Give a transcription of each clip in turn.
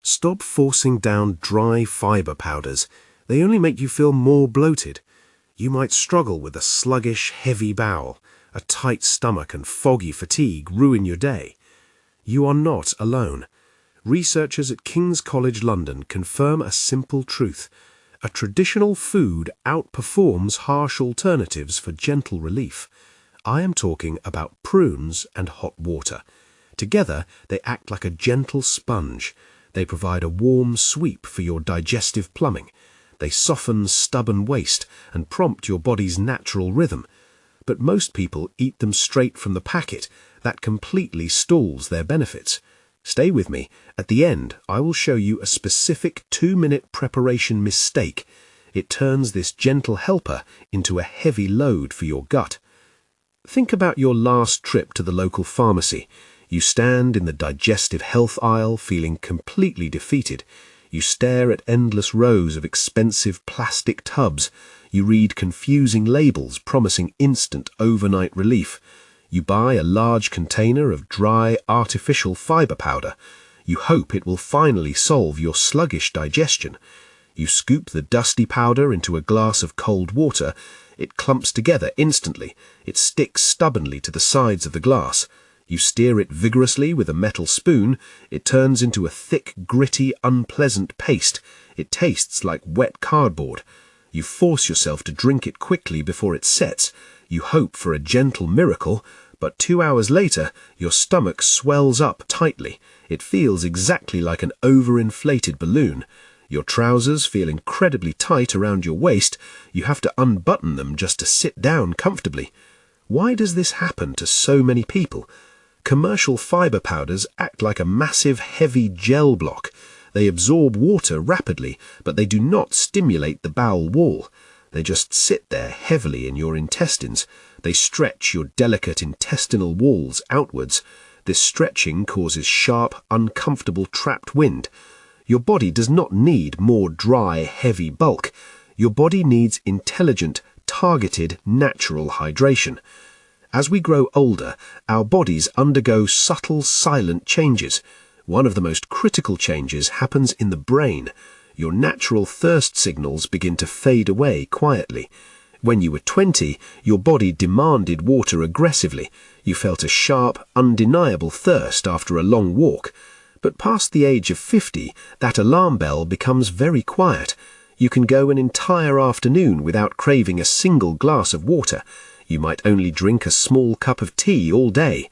Stop forcing down dry fibre powders. They only make you feel more bloated. You might struggle with a sluggish, heavy bowel. A tight stomach and foggy fatigue ruin your day. You are not alone. Researchers at King's College London confirm a simple truth. A traditional food outperforms harsh alternatives for gentle relief. I am talking about prunes and hot water. Together, they act like a gentle sponge. They provide a warm sweep for your digestive plumbing. They soften stubborn waste and prompt your body's natural rhythm. But most people eat them straight from the packet. That completely stalls their benefits. Stay with me. At the end, I will show you a specific 2-minute preparation mistake. It turns this gentle helper into a heavy load for your gut. Think about your last trip to the local pharmacy. You stand in the digestive health aisle feeling completely defeated. You stare at endless rows of expensive plastic tubs. You read confusing labels promising instant overnight relief. You buy a large container of dry, artificial fibre powder. You hope it will finally solve your sluggish digestion. You scoop the dusty powder into a glass of cold water. It clumps together instantly. It sticks stubbornly to the sides of the glass. You steer it vigorously with a metal spoon. It turns into a thick, gritty, unpleasant paste. It tastes like wet cardboard. You force yourself to drink it quickly before it sets. You hope for a gentle miracle, but 2 hours later, your stomach swells up tightly. It feels exactly like an overinflated balloon. Your trousers feel incredibly tight around your waist. You have to unbutton them just to sit down comfortably. Why does this happen to so many people? Commercial fibre powders act like a massive, heavy gel block. They absorb water rapidly, but they do not stimulate the bowel wall. They just sit there heavily in your intestines. They stretch your delicate intestinal walls outwards. This stretching causes sharp, uncomfortable trapped wind. Your body does not need more dry, heavy bulk. Your body needs intelligent, targeted, natural hydration. As we grow older, our bodies undergo subtle, silent changes. One of the most critical changes happens in the brain. Your natural thirst signals begin to fade away quietly. When you were 20, your body demanded water aggressively. You felt a sharp, undeniable thirst after a long walk. But past the age of 50, that alarm bell becomes very quiet. You can go an entire afternoon without craving a single glass of water. You might only drink a small cup of tea all day.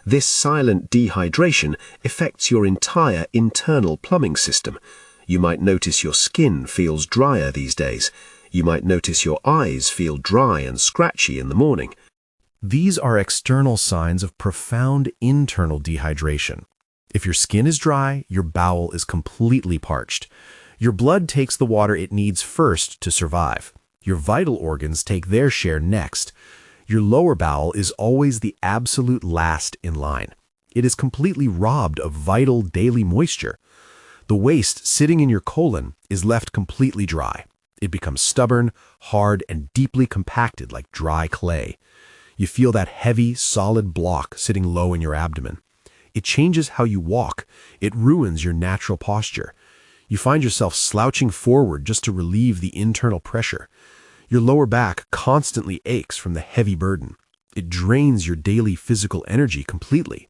This silent dehydration affects your entire internal plumbing system. You might notice your skin feels drier these days. You might notice your eyes feel dry and scratchy in the morning. These are external signs of profound internal dehydration. If your skin is dry, your bowel is completely parched. Your blood takes the water it needs first to survive. Your vital organs take their share next. Your lower bowel is always the absolute last in line. It is completely robbed of vital daily moisture. The waste sitting in your colon is left completely dry. It becomes stubborn, hard, and deeply compacted like dry clay. You feel that heavy, solid block sitting low in your abdomen. It changes how you walk. It ruins your natural posture. You find yourself slouching forward just to relieve the internal pressure. Your lower back constantly aches from the heavy burden. It drains your daily physical energy completely.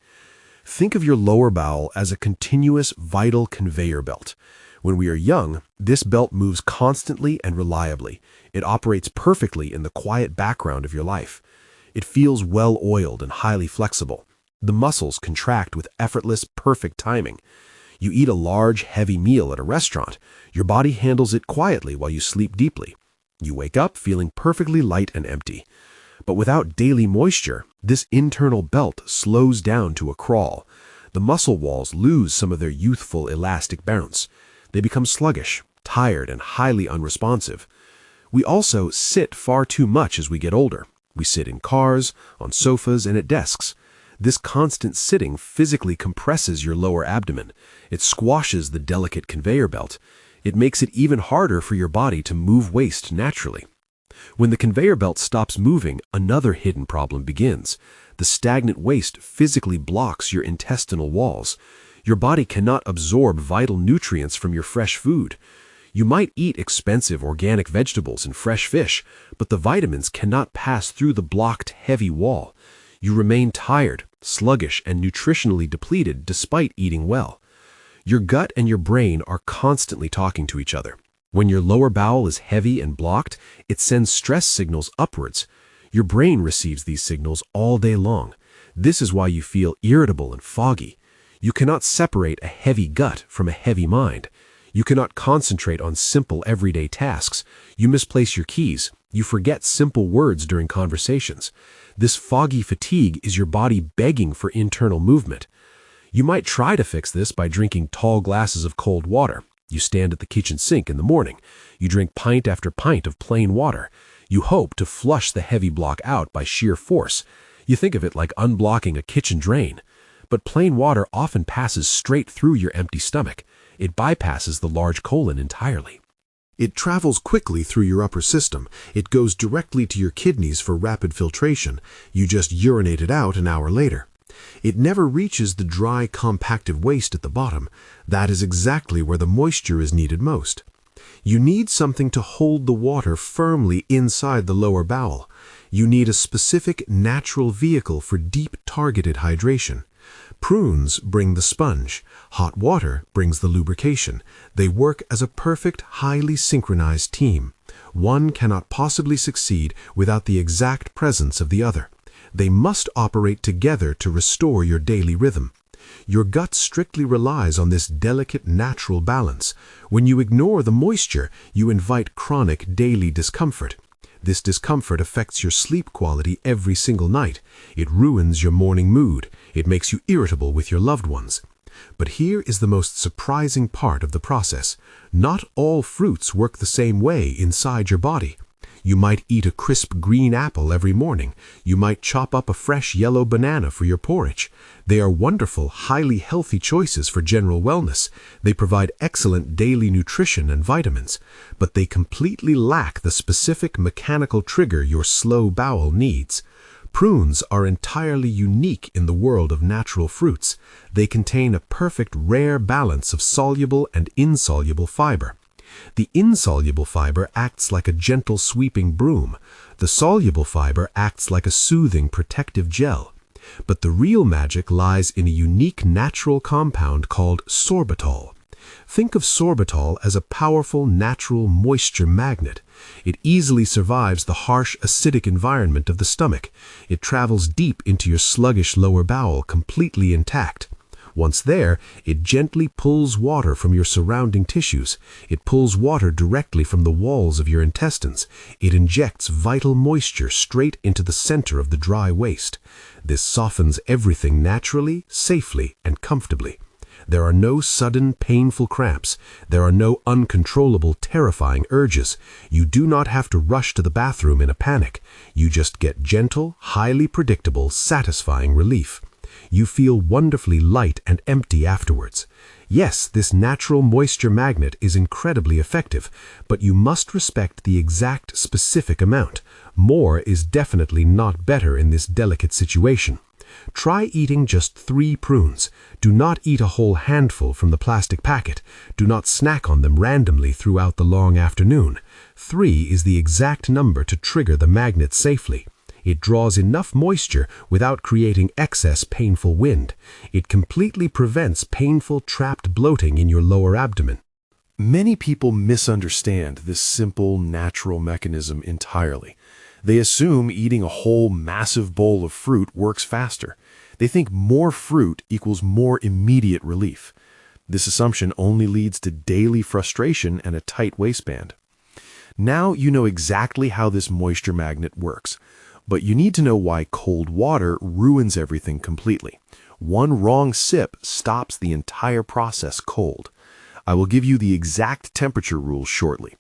Think of your lower bowel as a continuous, vital conveyor belt. When we are young, this belt moves constantly and reliably. It operates perfectly in the quiet background of your life. It feels well-oiled and highly flexible. The muscles contract with effortless, perfect timing. You eat a large, heavy meal at a restaurant. Your body handles it quietly while you sleep deeply. You wake up feeling perfectly light and empty. But without daily moisture, this internal belt slows down to a crawl. The muscle walls lose some of their youthful, elastic bounce. They become sluggish, tired, and highly unresponsive. We also sit far too much as we get older. We sit in cars, on sofas, and at desks. This constant sitting physically compresses your lower abdomen. It squashes the delicate conveyor belt. It makes it even harder for your body to move waste naturally. When the conveyor belt stops moving, another hidden problem begins. The stagnant waste physically blocks your intestinal walls. Your body cannot absorb vital nutrients from your fresh food. You might eat expensive organic vegetables and fresh fish, but the vitamins cannot pass through the blocked, heavy wall. You remain tired, sluggish, and nutritionally depleted despite eating well. Your gut and your brain are constantly talking to each other. When your lower bowel is heavy and blocked, it sends stress signals upwards. Your brain receives these signals all day long. This is why you feel irritable and foggy. You cannot separate a heavy gut from a heavy mind. You cannot concentrate on simple everyday tasks. You misplace your keys. You forget simple words during conversations. This foggy fatigue is your body begging for internal movement. You might try to fix this by drinking tall glasses of cold water. You stand at the kitchen sink in the morning. You drink pint after pint of plain water. You hope to flush the heavy block out by sheer force. You think of it like unblocking a kitchen drain. But plain water often passes straight through your empty stomach. It bypasses the large colon entirely. It travels quickly through your upper system. It goes directly to your kidneys for rapid filtration. You just urinate it out an hour later. It never reaches the dry, compacted waste at the bottom. That is exactly where the moisture is needed most. You need something to hold the water firmly inside the lower bowel. You need a specific natural vehicle for deep, targeted hydration. Prunes bring the sponge. Hot water brings the lubrication. They work as a perfect, highly synchronized team. One cannot possibly succeed without the exact presence of the other. They must operate together to restore your daily rhythm. Your gut strictly relies on this delicate natural balance. When you ignore the moisture, you invite chronic daily discomfort. This discomfort affects your sleep quality every single night. It ruins your morning mood. It makes you irritable with your loved ones. But here is the most surprising part of the process. Not all fruits work the same way inside your body. You might eat a crisp green apple every morning. You might chop up a fresh yellow banana for your porridge. They are wonderful, highly healthy choices for general wellness. They provide excellent daily nutrition and vitamins, but they completely lack the specific mechanical trigger your slow bowel needs. Prunes are entirely unique in the world of natural fruits. They contain a perfect rare balance of soluble and insoluble fiber. The insoluble fiber acts like a gentle sweeping broom. The soluble fiber acts like a soothing protective gel. But the real magic lies in a unique natural compound called sorbitol. Think of sorbitol as a powerful natural moisture magnet. It easily survives the harsh acidic environment of the stomach. It travels deep into your sluggish lower bowel completely intact. Once there, it gently pulls water from your surrounding tissues. It pulls water directly from the walls of your intestines. It injects vital moisture straight into the center of the dry waste. This softens everything naturally, safely, and comfortably. There are no sudden, painful cramps. There are no uncontrollable, terrifying urges. You do not have to rush to the bathroom in a panic. You just get gentle, highly predictable, satisfying relief. You feel wonderfully light and empty afterwards. Yes, this natural moisture magnet is incredibly effective, but you must respect the exact specific amount. More is definitely not better in this delicate situation. Try eating just 3 prunes. Do not eat a whole handful from the plastic packet. Do not snack on them randomly throughout the long afternoon. 3 is the exact number to trigger the magnet safely. It draws enough moisture without creating excess painful wind. It completely prevents painful trapped bloating in your lower abdomen. Many people misunderstand this simple, natural mechanism entirely. They assume eating a whole massive bowl of fruit works faster. They think more fruit equals more immediate relief. This assumption only leads to daily frustration and a tight waistband. Now you know exactly how this moisture magnet works. But you need to know why cold water ruins everything completely. One wrong sip stops the entire process cold. I will give you the exact temperature rules shortly.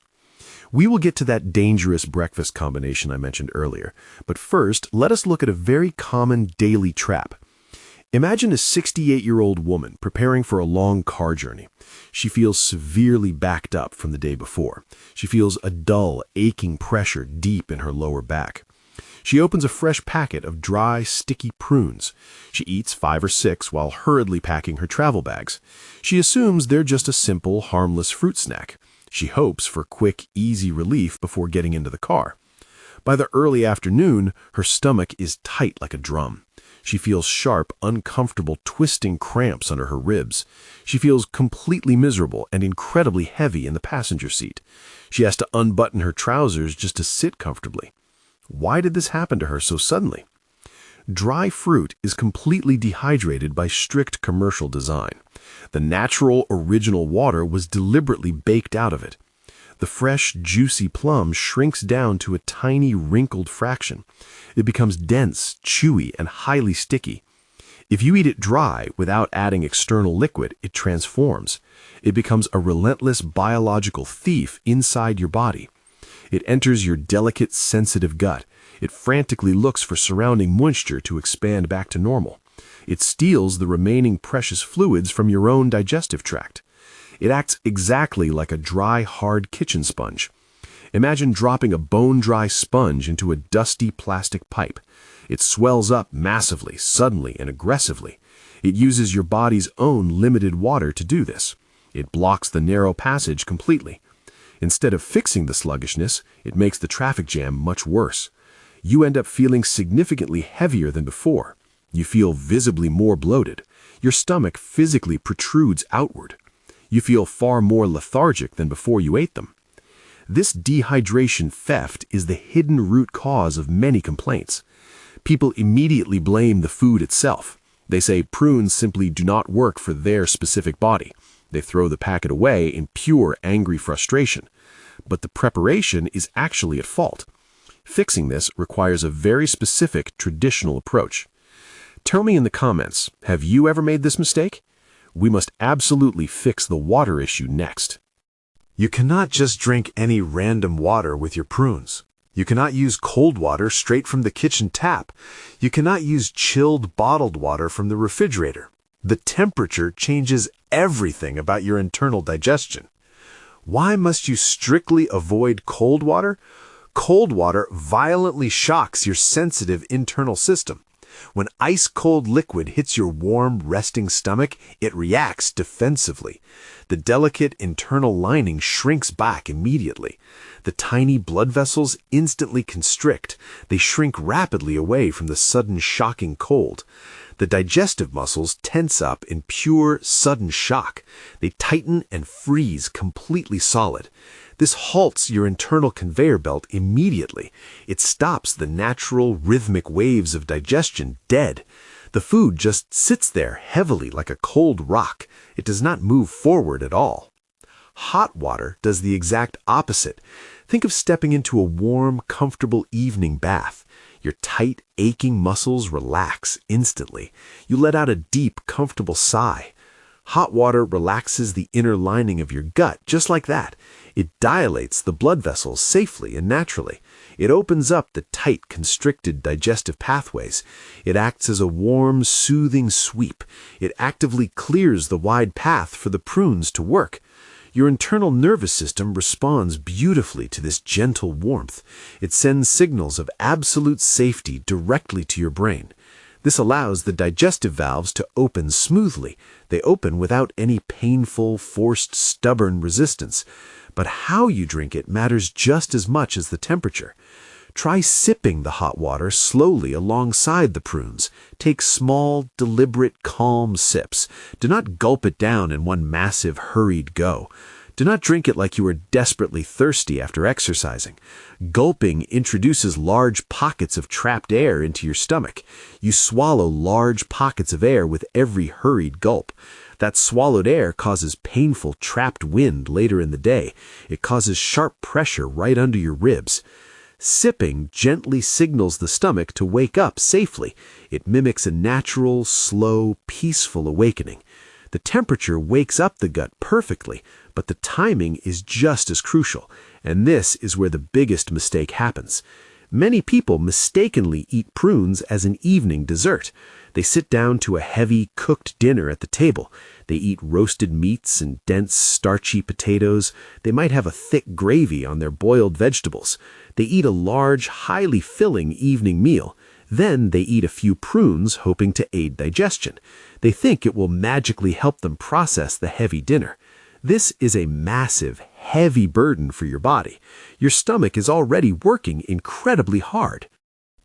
We will get to that dangerous breakfast combination I mentioned earlier, but first, let us look at a very common daily trap. Imagine a 68-year-old woman preparing for a long car journey. She feels severely backed up from the day before. She feels a dull, aching pressure deep in her lower back. She opens a fresh packet of dry, sticky prunes. She eats 5 or 6 while hurriedly packing her travel bags. She assumes they're just a simple, harmless fruit snack. She hopes for quick, easy relief before getting into the car. By the early afternoon, her stomach is tight like a drum. She feels sharp, uncomfortable, twisting cramps under her ribs. She feels completely miserable and incredibly heavy in the passenger seat. She has to unbutton her trousers just to sit comfortably. Why did this happen to her so suddenly? Dry fruit is completely dehydrated by strict commercial design. The natural, original water was deliberately baked out of it. The fresh, juicy plum shrinks down to a tiny, wrinkled fraction. It becomes dense, chewy, and highly sticky. If you eat it dry without adding external liquid, it transforms. It becomes a relentless biological thief inside your body. It enters your delicate, sensitive gut. It frantically looks for surrounding moisture to expand back to normal. It steals the remaining precious fluids from your own digestive tract. It acts exactly like a dry, hard kitchen sponge. Imagine dropping a bone-dry sponge into a dusty plastic pipe. It swells up massively, suddenly, and aggressively. It uses your body's own limited water to do this. It blocks the narrow passage completely. Instead of fixing the sluggishness, it makes the traffic jam much worse. You end up feeling significantly heavier than before. You feel visibly more bloated. Your stomach physically protrudes outward. You feel far more lethargic than before you ate them. This dehydration theft is the hidden root cause of many complaints. People immediately blame the food itself. They say prunes simply do not work for their specific body. They throw the packet away in pure angry frustration. But the preparation is actually at fault. Fixing this requires a very specific traditional approach. Tell me in the comments, have you ever made this mistake? We must absolutely fix the water issue next. You cannot just drink any random water with your prunes. You cannot use cold water straight from the kitchen tap. You cannot use chilled bottled water from the refrigerator. The temperature changes everything about your internal digestion. Why must you strictly avoid cold water? Cold water violently shocks your sensitive internal system. When ice-cold liquid hits your warm, resting stomach, it reacts defensively. The delicate internal lining shrinks back immediately. The tiny blood vessels instantly constrict. They shrink rapidly away from the sudden shocking cold. The digestive muscles tense up in pure, sudden shock. They tighten and freeze completely solid. This halts your internal conveyor belt immediately. It stops the natural, rhythmic waves of digestion dead. The food just sits there heavily like a cold rock. It does not move forward at all. Hot water does the exact opposite. Think of stepping into a warm, comfortable evening bath. Your tight, aching muscles relax instantly. You let out a deep, comfortable sigh. Hot water relaxes the inner lining of your gut just like that. It dilates the blood vessels safely and naturally. It opens up the tight, constricted digestive pathways. It acts as a warm, soothing sweep. It actively clears the wide path for the prunes to work. Your internal nervous system responds beautifully to this gentle warmth. It sends signals of absolute safety directly to your brain. This allows the digestive valves to open smoothly. They open without any painful, forced, stubborn resistance. But how you drink it matters just as much as the temperature. Try sipping the hot water slowly alongside the prunes. Take small, deliberate, calm sips. Do not gulp it down in one massive, hurried go. Do not drink it like you are desperately thirsty after exercising. Gulping introduces large pockets of trapped air into your stomach. You swallow large pockets of air with every hurried gulp. That swallowed air causes painful trapped wind later in the day. It causes sharp pressure right under your ribs. Sipping gently signals the stomach to wake up safely. It mimics a natural, slow, peaceful awakening. The temperature wakes up the gut perfectly, but the timing is just as crucial, and this is where the biggest mistake happens. Many people mistakenly eat prunes as an evening dessert. They sit down to a heavy, cooked dinner at the table. They eat roasted meats and dense, starchy potatoes. They might have a thick gravy on their boiled vegetables. They eat a large, highly filling evening meal. Then they eat a few prunes, hoping to aid digestion. They think it will magically help them process the heavy dinner. This is a massive, heavy burden for your body. Your stomach is already working incredibly hard.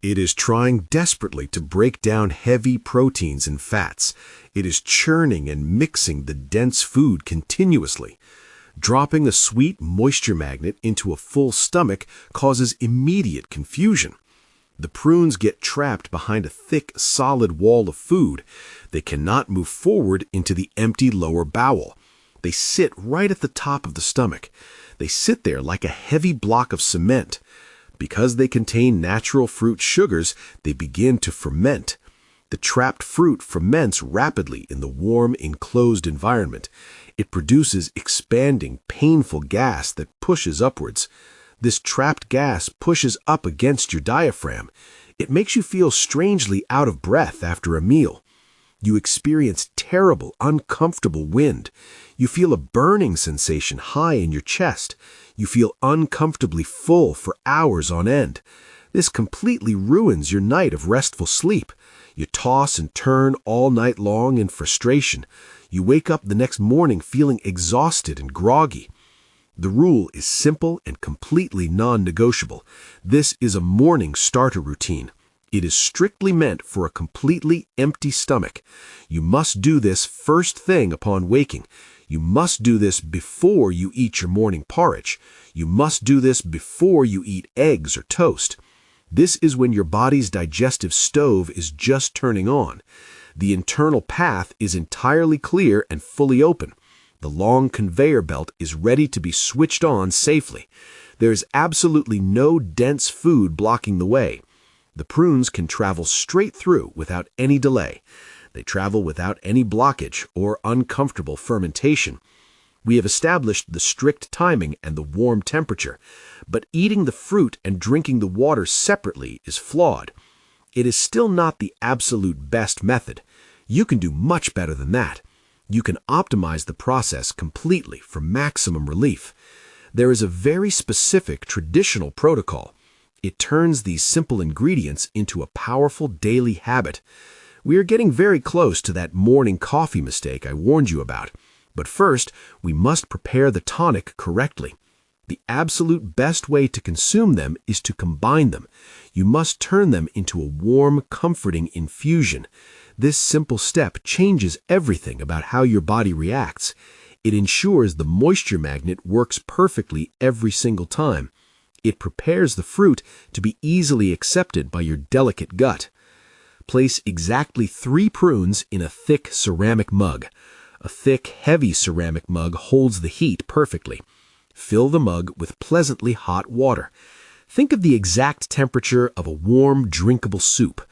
It is trying desperately to break down heavy proteins and fats. It is churning and mixing the dense food continuously. Dropping a sweet moisture magnet into a full stomach causes immediate confusion. The prunes get trapped behind a thick, solid wall of food. They cannot move forward into the empty lower bowel. They sit right at the top of the stomach. They sit there like a heavy block of cement. Because they contain natural fruit sugars, they begin to ferment. The trapped fruit ferments rapidly in the warm, enclosed environment. It produces expanding, painful gas that pushes upwards. This trapped gas pushes up against your diaphragm. It makes you feel strangely out of breath after a meal. You experience terrible, uncomfortable wind. You feel a burning sensation high in your chest. You feel uncomfortably full for hours on end. This completely ruins your night of restful sleep. You toss and turn all night long in frustration. You wake up the next morning feeling exhausted and groggy. The rule is simple and completely non-negotiable. This is a morning starter routine. It is strictly meant for a completely empty stomach. You must do this first thing upon waking. You must do this before you eat your morning porridge. You must do this before you eat eggs or toast. This is when your body's digestive stove is just turning on. The internal path is entirely clear and fully open. The long conveyor belt is ready to be switched on safely. There is absolutely no dense food blocking the way. The prunes can travel straight through without any delay. They travel without any blockage or uncomfortable fermentation. We have established the strict timing and the warm temperature, but eating the fruit and drinking the water separately is flawed. It is still not the absolute best method. You can do much better than that. You can optimize the process completely for maximum relief. There is a very specific traditional protocol. It turns these simple ingredients into a powerful daily habit. We are getting very close to that morning coffee mistake I warned you about. But first, we must prepare the tonic correctly. The absolute best way to consume them is to combine them. You must turn them into a warm, comforting infusion. This simple step changes everything about how your body reacts. It ensures the moisture magnet works perfectly every single time. It prepares the fruit to be easily accepted by your delicate gut. Place exactly 3 prunes in a thick ceramic mug. A thick, heavy ceramic mug holds the heat perfectly. Fill the mug with pleasantly hot water. Think of the exact temperature of a warm, drinkable soup.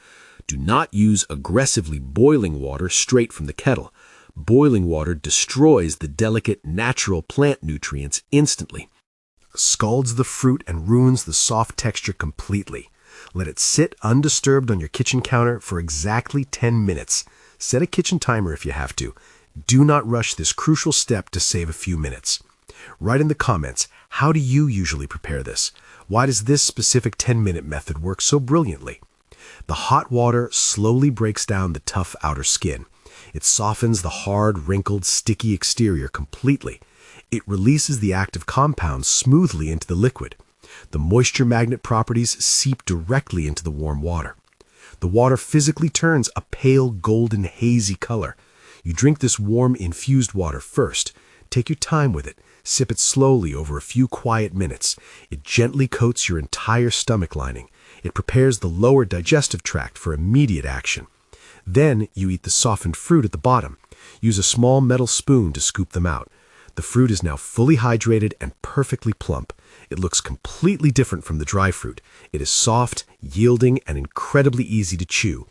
Do not use aggressively boiling water straight from the kettle. Boiling water destroys the delicate, natural plant nutrients instantly. Scalds the fruit and ruins the soft texture completely. Let it sit undisturbed on your kitchen counter for exactly 10 minutes. Set a kitchen timer if you have to. Do not rush this crucial step to save a few minutes. Write in the comments, how do you usually prepare this? Why does this specific 10-minute method work so brilliantly? The hot water slowly breaks down the tough outer skin. It softens the hard, wrinkled, sticky exterior completely. It releases the active compounds smoothly into the liquid. The moisture magnet properties seep directly into the warm water. The water physically turns a pale, golden, hazy color. You drink this warm, infused water first. Take your time with it. Sip it slowly over a few quiet minutes. It gently coats your entire stomach lining. It prepares the lower digestive tract for immediate action. Then you eat the softened fruit at the bottom. Use a small metal spoon to scoop them out. The fruit is now fully hydrated and perfectly plump. It looks completely different from the dry fruit. It is soft, yielding, and incredibly easy to chew.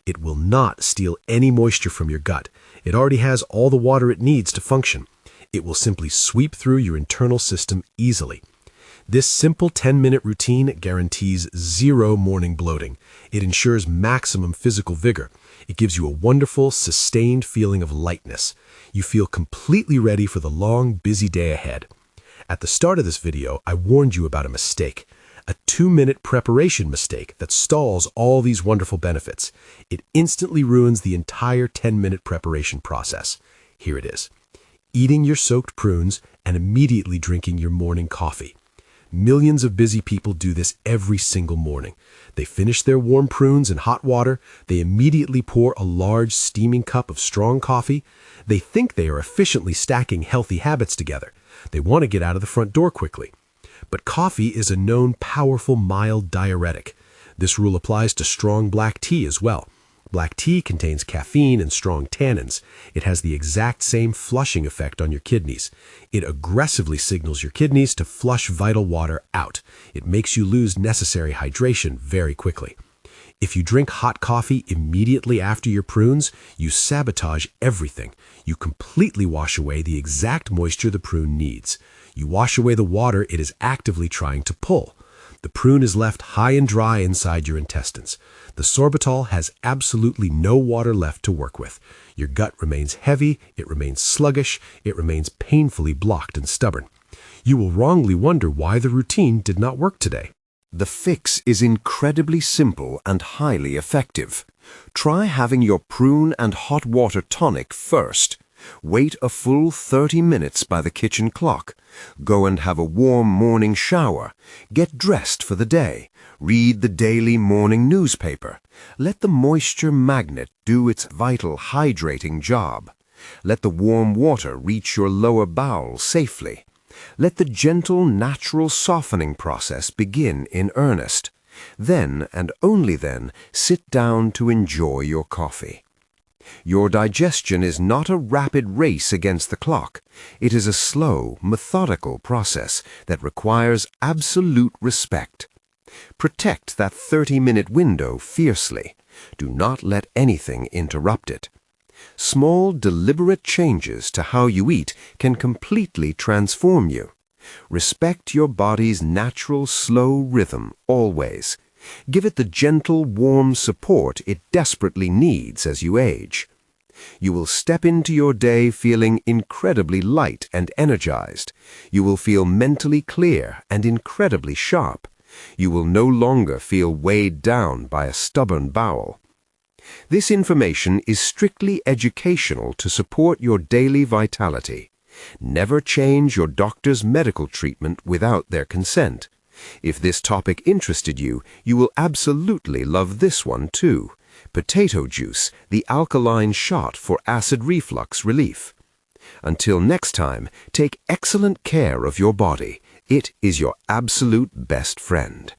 It will not steal any moisture from your gut. It already has all the water it needs to function. It will simply sweep through your internal system easily. This simple 10-minute routine guarantees zero morning bloating. It ensures maximum physical vigor. It gives you a wonderful, sustained feeling of lightness. You feel completely ready for the long, busy day ahead. At the start of this video, I warned you about a mistake. A 2-minute preparation mistake that stalls all these wonderful benefits. It instantly ruins the entire 10-minute preparation process. Here it is. Eating your soaked prunes and immediately drinking your morning coffee. Millions of busy people do this every single morning. They finish their warm prunes in hot water. They immediately pour a large steaming cup of strong coffee. They think they are efficiently stacking healthy habits together. They want to get out of the front door quickly. But coffee is a known powerful mild diuretic. This rule applies to strong black tea as well. Black tea contains caffeine and strong tannins. It has the exact same flushing effect on your kidneys. It aggressively signals your kidneys to flush vital water out. It makes you lose necessary hydration very quickly. If you drink hot coffee immediately after your prunes, you sabotage everything. You completely wash away the exact moisture the prune needs. You wash away the water it is actively trying to pull. The prune is left high and dry inside your intestines. The sorbitol has absolutely no water left to work with. Your gut remains heavy, it remains sluggish, it remains painfully blocked and stubborn. You will wrongly wonder why the routine did not work today. The fix is incredibly simple and highly effective. Try having your prune and hot water tonic first. Wait a full 30 minutes by the kitchen clock. Go and have a warm morning shower. Get dressed for the day. Read the daily morning newspaper. Let the moisture magnet do its vital hydrating job. Let the warm water reach your lower bowel safely. Let the gentle, natural softening process begin in earnest. Then, and only then, sit down to enjoy your coffee. Your digestion is not a rapid race against the clock. It is a slow, methodical process that requires absolute respect. Protect that 30-minute window fiercely. Do not let anything interrupt it. Small, deliberate changes to how you eat can completely transform you. Respect your body's natural, slow rhythm always. Give it the gentle, warm support it desperately needs as you age. You will step into your day feeling incredibly light and energized. You will feel mentally clear and incredibly sharp. You will no longer feel weighed down by a stubborn bowel. This information is strictly educational to support your daily vitality. Never change your doctor's medical treatment without their consent. If this topic interested you, you will absolutely love this one too. Potato juice, the alkaline shot for acid reflux relief. Until next time, take excellent care of your body. It is your absolute best friend.